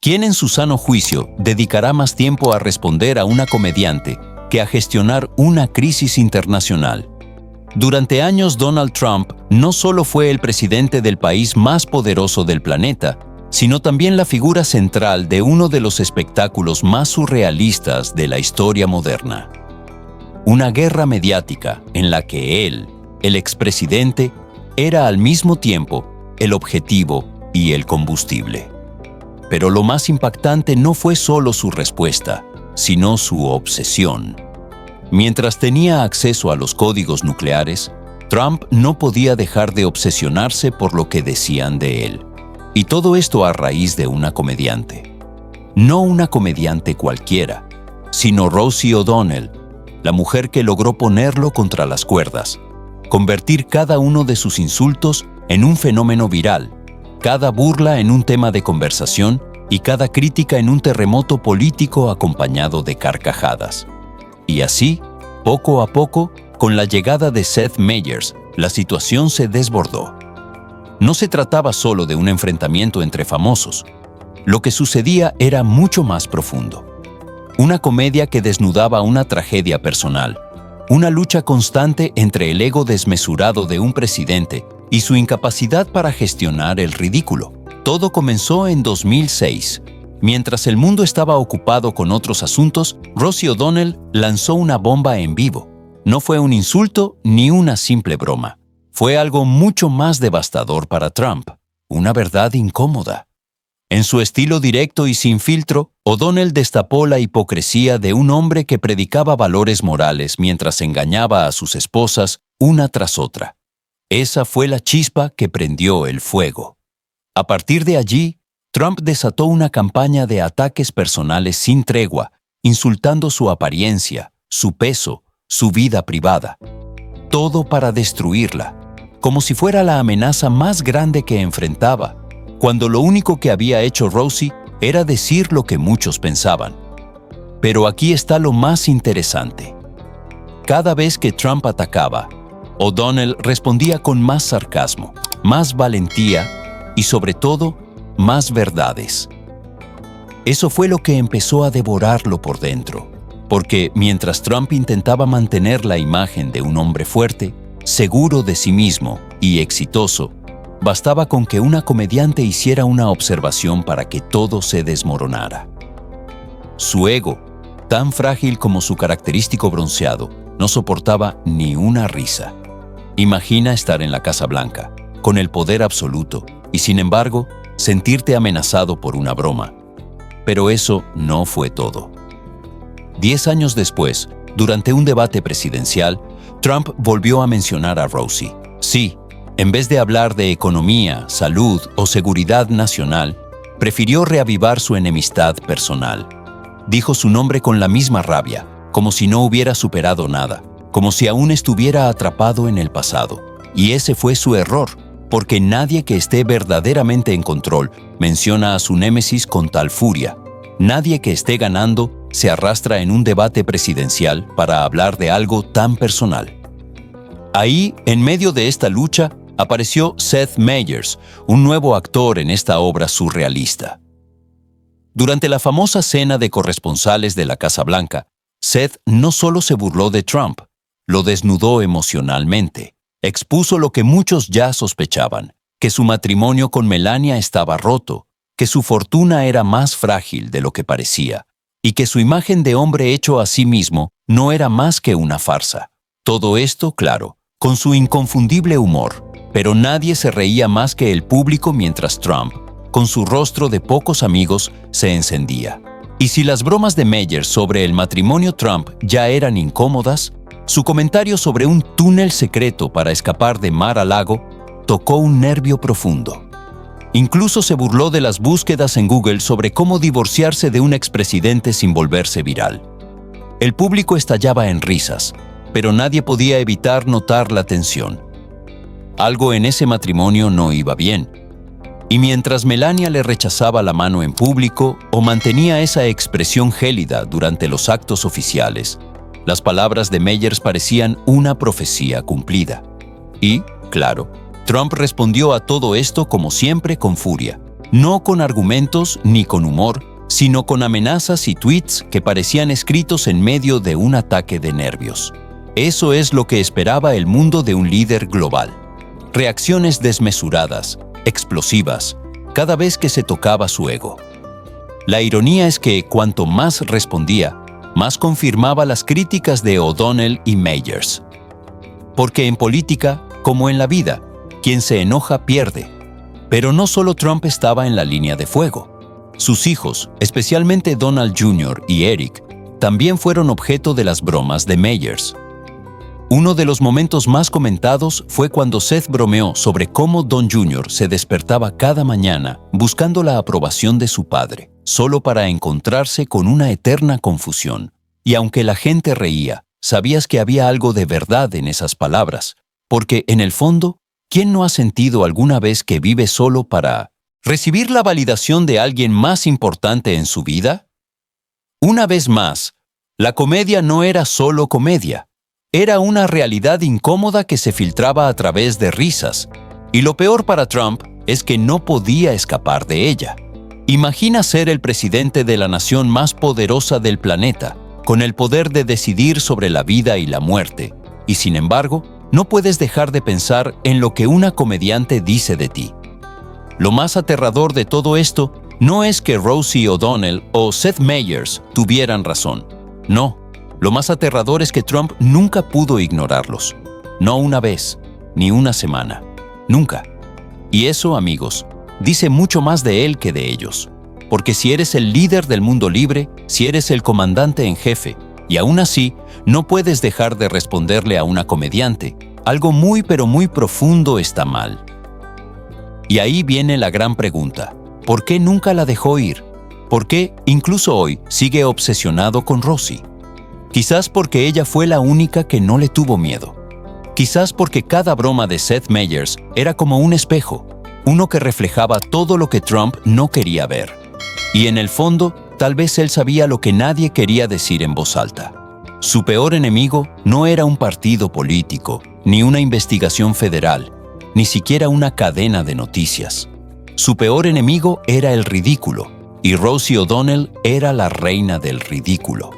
¿Quién en su sano juicio dedicará más tiempo a responder a una comediante que a gestionar una crisis internacional? Durante años, Donald Trump no solo fue el presidente del país más poderoso del planeta, sino también la figura central de uno de los espectáculos más surrealistas de la historia moderna. Una guerra mediática en la que él, el expresidente, era al mismo tiempo el objetivo y el combustible. Pero lo más impactante no fue solo su respuesta, sino su obsesión. Mientras tenía acceso a los códigos nucleares, Trump no podía dejar de obsesionarse por lo que decían de él. Y todo esto a raíz de una comediante. No una comediante cualquiera, sino Rosie O'Donnell, la mujer que logró ponerlo contra las cuerdas, convertir cada uno de sus insultos en un fenómeno viral, cada burla en un tema de conversación y cada crítica en un terremoto político acompañado de carcajadas. Y así, poco a poco, con la llegada de Seth Meyers, la situación se desbordó. No se trataba solo de un enfrentamiento entre famosos. Lo que sucedía era mucho más profundo. Una comedia que desnudaba una tragedia personal, una lucha constante entre el ego desmesurado de un presidente y su incapacidad para gestionar el ridículo. Todo comenzó en 2006. Mientras el mundo estaba ocupado con otros asuntos, Rosie O'Donnell lanzó una bomba en vivo. No fue un insulto ni una simple broma. Fue algo mucho más devastador para Trump, una verdad incómoda. En su estilo directo y sin filtro, O'Donnell destapó la hipocresía de un hombre que predicaba valores morales mientras engañaba a sus esposas una tras otra. Esa fue la chispa que prendió el fuego. A partir de allí, Trump desató una campaña de ataques personales sin tregua, insultando su apariencia, su peso, su vida privada. Todo para destruirla, como si fuera la amenaza más grande que enfrentaba, cuando lo único que había hecho Rosie era decir lo que muchos pensaban. Pero aquí está lo más interesante. Cada vez que Trump atacaba, O'Donnell respondía con más sarcasmo, más valentía y, sobre todo, más verdades. Eso fue lo que empezó a devorarlo por dentro, porque mientras Trump intentaba mantener la imagen de un hombre fuerte, seguro de sí mismo y exitoso, bastaba con que una comediante hiciera una observación para que todo se desmoronara. Su ego, tan frágil como su característico bronceado, no soportaba ni una risa. Imagina estar en la Casa Blanca, con el poder absoluto, y sin embargo, sentirte amenazado por una broma. Pero eso no fue todo. 10 años después, durante un debate presidencial, Trump volvió a mencionar a Rosie. Sí, en vez de hablar de economía, salud o seguridad nacional, prefirió reavivar su enemistad personal. Dijo su nombre con la misma rabia, como si no hubiera superado nada, como si aún estuviera atrapado en el pasado. Y ese fue su error, porque nadie que esté verdaderamente en control menciona a su némesis con tal furia. Nadie que esté ganando se arrastra en un debate presidencial para hablar de algo tan personal. Ahí, en medio de esta lucha, apareció Seth Meyers, un nuevo actor en esta obra surrealista. Durante la famosa cena de corresponsales de la Casa Blanca, Seth no solo se burló de Trump, lo desnudó emocionalmente. Expuso lo que muchos ya sospechaban, que su matrimonio con Melania estaba roto, que su fortuna era más frágil de lo que parecía, y que su imagen de hombre hecho a sí mismo no era más que una farsa. Todo esto, claro, con su inconfundible humor, pero nadie se reía más que el público mientras Trump, con su rostro de pocos amigos, se encendía. Y si las bromas de Meyers sobre el matrimonio Trump ya eran incómodas, su comentario sobre un túnel secreto para escapar de Mar-a-Lago tocó un nervio profundo. Incluso se burló de las búsquedas en Google sobre cómo divorciarse de un expresidente sin volverse viral. El público estallaba en risas, pero nadie podía evitar notar la tensión. Algo en ese matrimonio no iba bien. Y mientras Melania le rechazaba la mano en público o mantenía esa expresión gélida durante los actos oficiales, las palabras de Meyers parecían una profecía cumplida. Y, claro, Trump respondió a todo esto como siempre con furia, no con argumentos ni con humor, sino con amenazas y tweets que parecían escritos en medio de un ataque de nervios. Eso es lo que esperaba el mundo de un líder global. Reacciones desmesuradas, explosivas, cada vez que se tocaba su ego. La ironía es que cuanto más respondía, más confirmaba las críticas de O'Donnell y Meyers. Porque en política, como en la vida, quien se enoja pierde. Pero no solo Trump estaba en la línea de fuego. Sus hijos, especialmente Donald Jr. y Eric, también fueron objeto de las bromas de Meyers. Uno de los momentos más comentados fue cuando Seth bromeó sobre cómo Don Jr. se despertaba cada mañana buscando la aprobación de su padre, solo para encontrarse con una eterna confusión. Y aunque la gente reía, sabías que había algo de verdad en esas palabras, porque en el fondo, ¿quién no ha sentido alguna vez que vive solo para recibir la validación de alguien más importante en su vida? Una vez más, la comedia no era solo comedia. Era una realidad incómoda que se filtraba a través de risas. Y lo peor para Trump es que no podía escapar de ella. Imagina ser el presidente de la nación más poderosa del planeta, con el poder de decidir sobre la vida y la muerte, y sin embargo, no puedes dejar de pensar en lo que una comediante dice de ti. Lo más aterrador de todo esto no es que Rosie O'Donnell o Seth Meyers tuvieran razón. No, lo más aterrador es que Trump nunca pudo ignorarlos. No una vez, ni una semana. Nunca. Y eso, amigos, dice mucho más de él que de ellos. Porque si eres el líder del mundo libre, si eres el comandante en jefe, y aún así no puedes dejar de responderle a una comediante, algo muy pero muy profundo está mal. Y ahí viene la gran pregunta: ¿por qué nunca la dejó ir? ¿Por qué, incluso hoy, sigue obsesionado con Rosie? Quizás porque ella fue la única que no le tuvo miedo. Quizás porque cada broma de Seth Meyers era como un espejo, uno que reflejaba todo lo que Trump no quería ver. Y en el fondo, tal vez él sabía lo que nadie quería decir en voz alta. Su peor enemigo no era un partido político, ni una investigación federal, ni siquiera una cadena de noticias. Su peor enemigo era el ridículo, y Rosie O'Donnell era la reina del ridículo.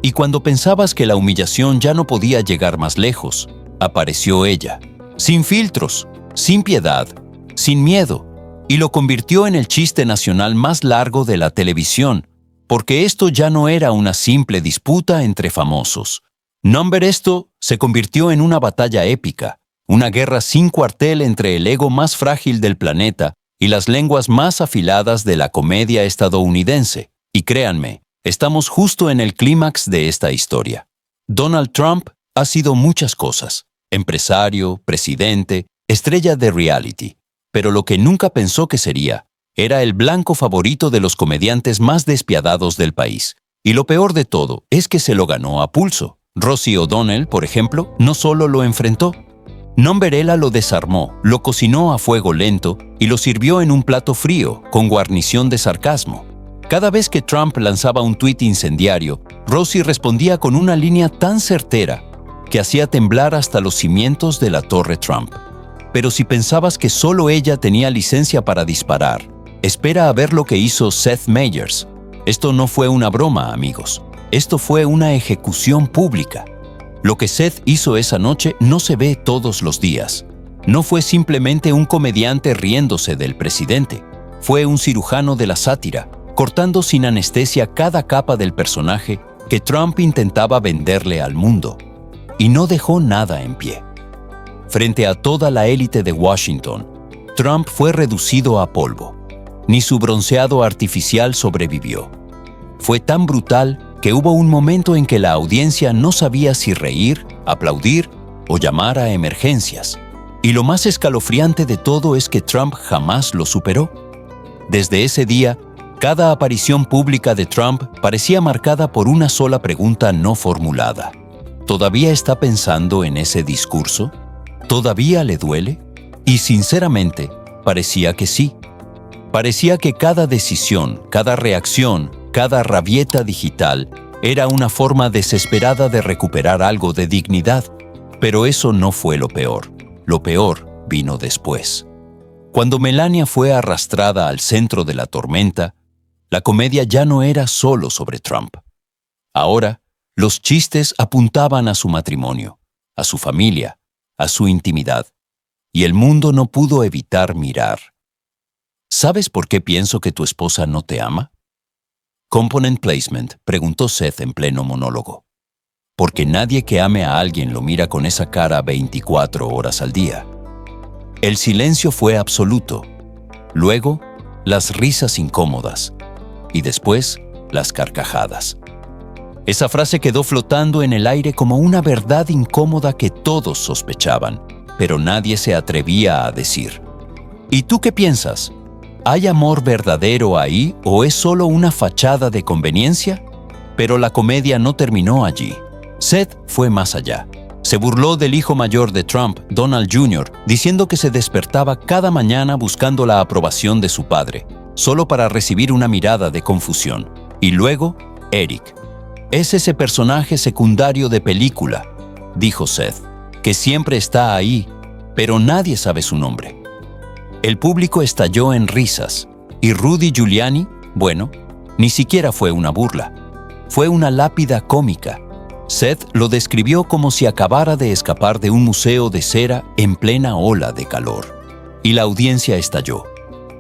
Y cuando pensabas que la humillación ya no podía llegar más lejos, apareció ella, sin filtros, sin piedad, sin miedo, y lo convirtió en el chiste nacional más largo de la televisión, porque esto ya no era una simple disputa entre famosos. No, ver, esto se convirtió en una batalla épica, una guerra sin cuartel entre el ego más frágil del planeta y las lenguas más afiladas de la comedia estadounidense. Y créanme, estamos justo en el clímax de esta historia. Donald Trump ha sido muchas cosas: empresario, presidente, estrella de reality. Pero lo que nunca pensó que sería, era el blanco favorito de los comediantes más despiadados del país. Y lo peor de todo es que se lo ganó a pulso. Rosie O'Donnell, por ejemplo, no solo lo enfrentó. Nomberella lo desarmó, lo cocinó a fuego lento y lo sirvió en un plato frío, con guarnición de sarcasmo. Cada vez que Trump lanzaba un tuit incendiario, Rosie respondía con una línea tan certera que hacía temblar hasta los cimientos de la Torre Trump. Pero si pensabas que solo ella tenía licencia para disparar, espera a ver lo que hizo Seth Meyers. Esto no fue una broma, amigos. Esto fue una ejecución pública. Lo que Seth hizo esa noche no se ve todos los días. No fue simplemente un comediante riéndose del presidente. Fue un cirujano de la sátira, cortando sin anestesia cada capa del personaje que Trump intentaba venderle al mundo. Y no dejó nada en pie. Frente a toda la élite de Washington, Trump fue reducido a polvo. Ni su bronceado artificial sobrevivió. Fue tan brutal que hubo un momento en que la audiencia no sabía si reír, aplaudir o llamar a emergencias. Y lo más escalofriante de todo es que Trump jamás lo superó. Desde ese día, cada aparición pública de Trump parecía marcada por una sola pregunta no formulada. ¿Todavía está pensando en ese discurso? ¿Todavía le duele? Y sinceramente, parecía que sí. Parecía que cada decisión, cada reacción, cada rabieta digital era una forma desesperada de recuperar algo de dignidad. Pero eso no fue lo peor. Lo peor vino después. Cuando Melania fue arrastrada al centro de la tormenta, la comedia ya no era solo sobre Trump. Ahora, los chistes apuntaban a su matrimonio, a su familia, a su intimidad, y el mundo no pudo evitar mirar. ¿Sabes por qué pienso que tu esposa no te ama? Component Placement, preguntó Seth en pleno monólogo. Porque nadie que ame a alguien lo mira con esa cara 24 horas al día. El silencio fue absoluto. Luego, las risas incómodas. Y después, las carcajadas. Esa frase quedó flotando en el aire como una verdad incómoda que todos sospechaban, pero nadie se atrevía a decir. ¿Y tú qué piensas? ¿Hay amor verdadero ahí o es solo una fachada de conveniencia? Pero la comedia no terminó allí. Seth fue más allá. Se burló del hijo mayor de Trump, Donald Jr., diciendo que se despertaba cada mañana buscando la aprobación de su padre, solo para recibir una mirada de confusión. Y luego, Eric. Es ese personaje secundario de película, dijo Seth, que siempre está ahí, pero nadie sabe su nombre. El público estalló en risas, y Rudy Giuliani, bueno, ni siquiera fue una burla. Fue una lápida cómica. Seth lo describió como si acabara de escapar de un museo de cera en plena ola de calor. Y la audiencia estalló.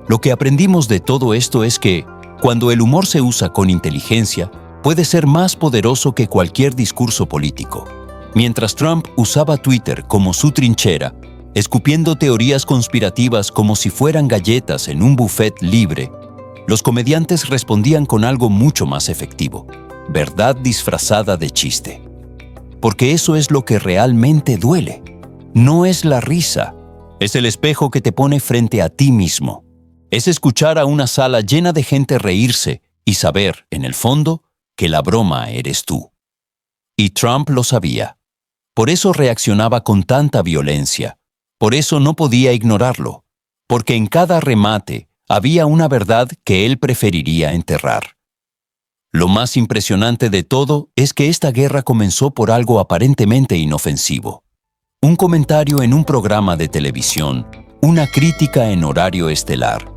Lo que aprendimos de todo esto es que, cuando el humor se usa con inteligencia, puede ser más poderoso que cualquier discurso político. Mientras Trump usaba Twitter como su trinchera, escupiendo teorías conspirativas como si fueran galletas en un buffet libre, los comediantes respondían con algo mucho más efectivo: verdad disfrazada de chiste. Porque eso es lo que realmente duele. No es la risa, es el espejo que te pone frente a ti mismo. Es escuchar a una sala llena de gente reírse y saber, en el fondo, que la broma eres tú. Y Trump lo sabía. Por eso reaccionaba con tanta violencia. Por eso no podía ignorarlo. Porque en cada remate había una verdad que él preferiría enterrar. Lo más impresionante de todo es que esta guerra comenzó por algo aparentemente inofensivo. Un comentario en un programa de televisión, una crítica en horario estelar.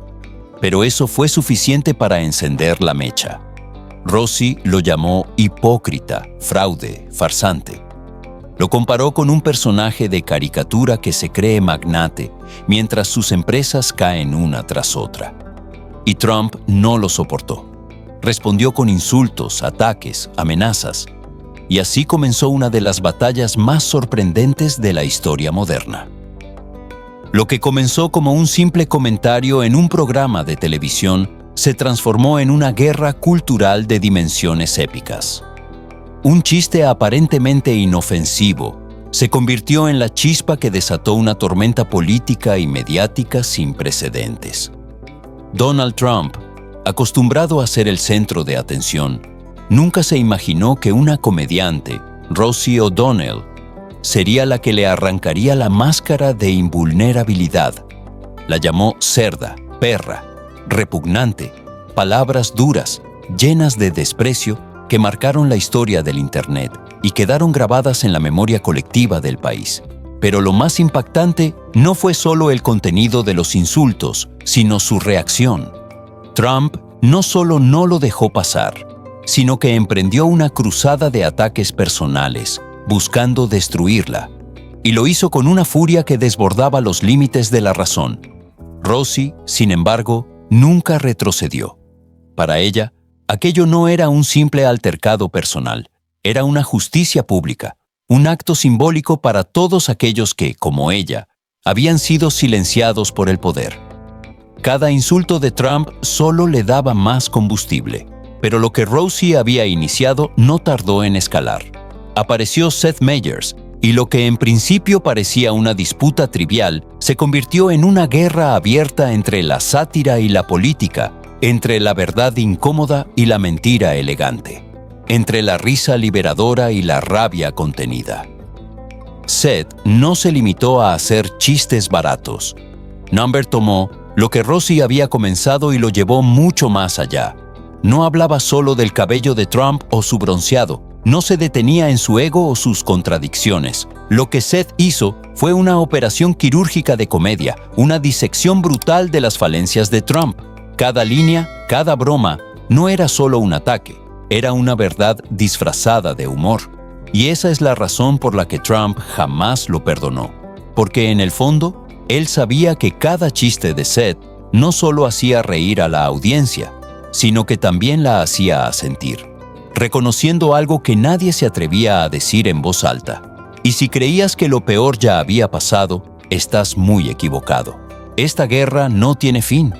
Pero eso fue suficiente para encender la mecha. Rossi lo llamó hipócrita, fraude, farsante. Lo comparó con un personaje de caricatura que se cree magnate, mientras sus empresas caen una tras otra. Y Trump no lo soportó. Respondió con insultos, ataques, amenazas. Y así comenzó una de las batallas más sorprendentes de la historia moderna. Lo que comenzó como un simple comentario en un programa de televisión se transformó en una guerra cultural de dimensiones épicas. Un chiste aparentemente inofensivo se convirtió en la chispa que desató una tormenta política y mediática sin precedentes. Donald Trump, acostumbrado a ser el centro de atención, nunca se imaginó que una comediante, Rosie O'Donnell, sería la que le arrancaría la máscara de invulnerabilidad. La llamó cerda, perra, repugnante, palabras duras, llenas de desprecio, que marcaron la historia del Internet y quedaron grabadas en la memoria colectiva del país. Pero lo más impactante no fue solo el contenido de los insultos, sino su reacción. Trump no solo no lo dejó pasar, sino que emprendió una cruzada de ataques personales, buscando destruirla. Y lo hizo con una furia que desbordaba los límites de la razón. Rosie, sin embargo, nunca retrocedió. Para ella, aquello no era un simple altercado personal, era una justicia pública, un acto simbólico para todos aquellos que, como ella, habían sido silenciados por el poder. Cada insulto de Trump solo le daba más combustible, pero lo que Rosie había iniciado no tardó en escalar. Apareció Seth Meyers, y lo que en principio parecía una disputa trivial se convirtió en una guerra abierta entre la sátira y la política, entre la verdad incómoda y la mentira elegante, entre la risa liberadora y la rabia contenida. Seth no se limitó a hacer chistes baratos. Number tomó lo que Rosie había comenzado y lo llevó mucho más allá. No hablaba solo del cabello de Trump o su bronceado, no se detenía en su ego o sus contradicciones. Lo que Seth hizo fue una operación quirúrgica de comedia, una disección brutal de las falencias de Trump. Cada línea, cada broma, no era solo un ataque, era una verdad disfrazada de humor. Y esa es la razón por la que Trump jamás lo perdonó. Porque en el fondo, él sabía que cada chiste de Seth no solo hacía reír a la audiencia, sino que también la hacía asentir, reconociendo algo que nadie se atrevía a decir en voz alta. Y si creías que lo peor ya había pasado, estás muy equivocado. Esta guerra no tiene fin.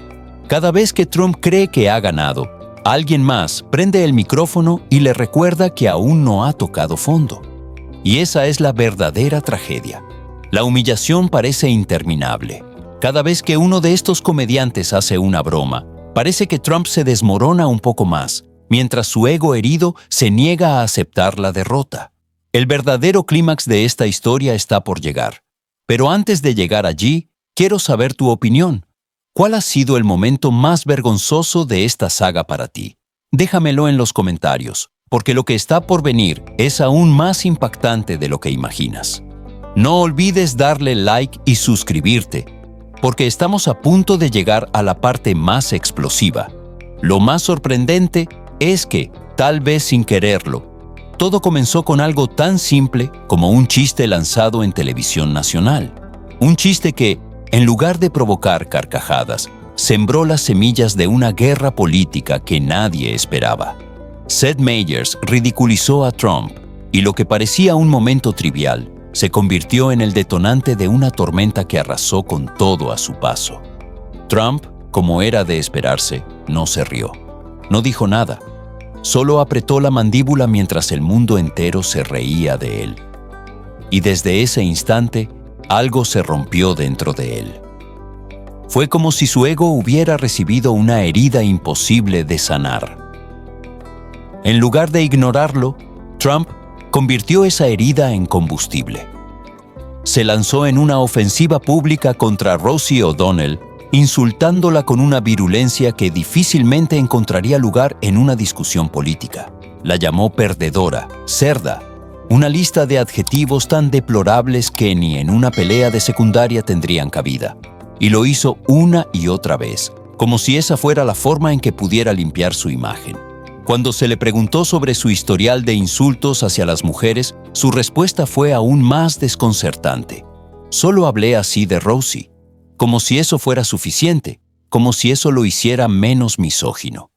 Cada vez que Trump cree que ha ganado, alguien más prende el micrófono y le recuerda que aún no ha tocado fondo. Y esa es la verdadera tragedia. La humillación parece interminable. Cada vez que uno de estos comediantes hace una broma, parece que Trump se desmorona un poco más, mientras su ego herido se niega a aceptar la derrota. El verdadero clímax de esta historia está por llegar. Pero antes de llegar allí, quiero saber tu opinión. ¿Cuál ha sido el momento más vergonzoso de esta saga para ti? Déjamelo en los comentarios, porque lo que está por venir es aún más impactante de lo que imaginas. No olvides darle like y suscribirte, porque estamos a punto de llegar a la parte más explosiva. Lo más sorprendente es que, tal vez sin quererlo, todo comenzó con algo tan simple como un chiste lanzado en televisión nacional. Un chiste que, en lugar de provocar carcajadas, sembró las semillas de una guerra política que nadie esperaba. Seth Meyers ridiculizó a Trump y lo que parecía un momento trivial se convirtió en el detonante de una tormenta que arrasó con todo a su paso. Trump, como era de esperarse, no se rió. No dijo nada. Solo apretó la mandíbula mientras el mundo entero se reía de él. Y desde ese instante, algo se rompió dentro de él. Fue como si su ego hubiera recibido una herida imposible de sanar. En lugar de ignorarlo, Trump convirtió esa herida en combustible. Se lanzó en una ofensiva pública contra Rosie O'Donnell, insultándola con una virulencia que difícilmente encontraría lugar en una discusión política. La llamó perdedora, cerda, una lista de adjetivos tan deplorables que ni en una pelea de secundaria tendrían cabida. Y lo hizo una y otra vez, como si esa fuera la forma en que pudiera limpiar su imagen. Cuando se le preguntó sobre su historial de insultos hacia las mujeres, su respuesta fue aún más desconcertante. Solo hablé así de Rosie. Como si eso fuera suficiente, como si eso lo hiciera menos misógino.